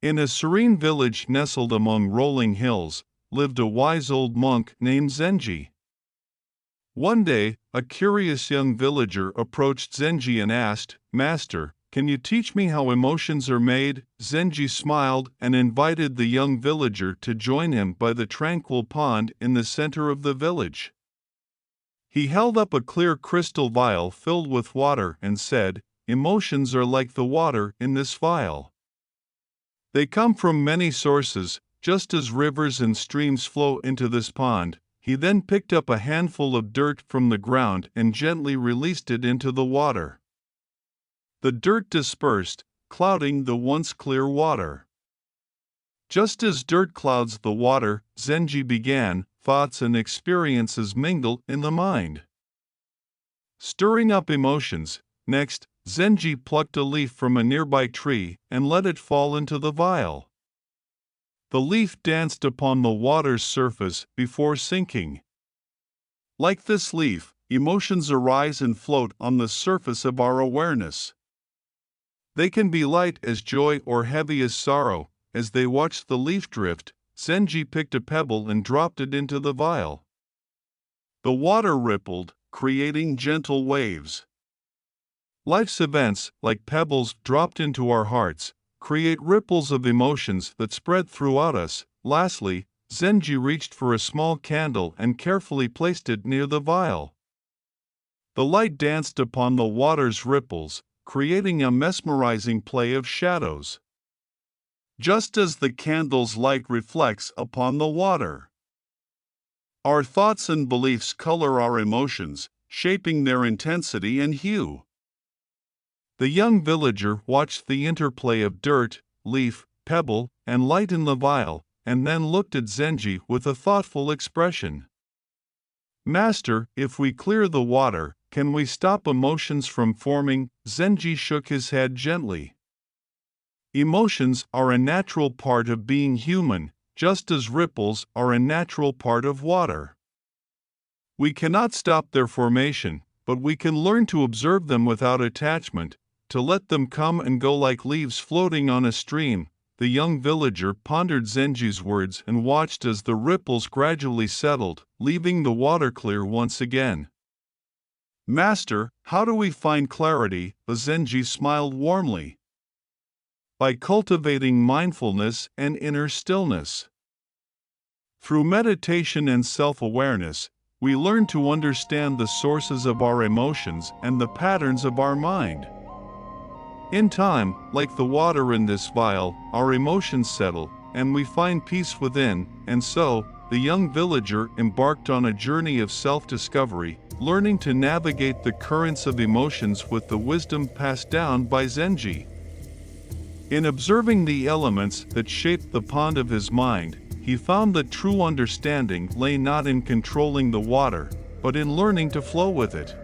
In a serene village nestled among rolling hills, lived a wise old monk named Zenji. One day, a curious young villager approached Zenji and asked, "Master, can you teach me how emotions are made?" Zenji smiled and invited the young villager to join him by the tranquil pond in the center of the village. He held up a clear crystal vial filled with water and said, "Emotions are like the water in this vial. They come from many sources, just as rivers and streams flow into this pond." He then picked up a handful of dirt from the ground and gently released it into the water. The dirt dispersed, clouding the once clear water. Just as dirt clouds the water, Zenji began, thoughts and experiences mingle in the mind, stirring up emotions. Next, Zenji plucked a leaf from a nearby tree and let it fall into the vial. The leaf danced upon the water's surface before sinking. Like this leaf, emotions arise and float on the surface of our awareness. They can be light as joy or heavy as sorrow. As they watched the leaf drift, Zenji picked a pebble and dropped it into the vial. The water rippled, creating gentle waves. Life's events, like pebbles dropped into our hearts, create ripples of emotions that spread throughout us. Lastly, Zenji reached for a small candle and carefully placed it near the vial. The light danced upon the water's ripples, creating a mesmerizing play of shadows. Just as the candle's light reflects upon the water, our thoughts and beliefs color our emotions, shaping their intensity and hue. The young villager watched the interplay of dirt, leaf, pebble, and light in the vial, and then looked at Zenji with a thoughtful expression. "Master, if we clear the water, can we stop emotions from forming?" Zenji shook his head gently. Emotions are a natural part of being human, just as ripples are a natural part of water. We cannot stop their formation, but we can learn to observe them without attachment, to let them come and go like leaves floating on a stream. The young villager pondered Zenji's words and watched as the ripples gradually settled, leaving the water clear once again. "Master, how do we find clarity?" Zenji smiled warmly. "By cultivating mindfulness and inner stillness. Through meditation and self-awareness, we learn to understand the sources of our emotions and the patterns of our mind. In time, like the water in this vial, our emotions settle, and we find peace within." And so, the young villager embarked on a journey of self-discovery, learning to navigate the currents of emotions with the wisdom passed down by Zenji. In observing the elements that shaped the pond of his mind, he found that true understanding lay not in controlling the water, but in learning to flow with it.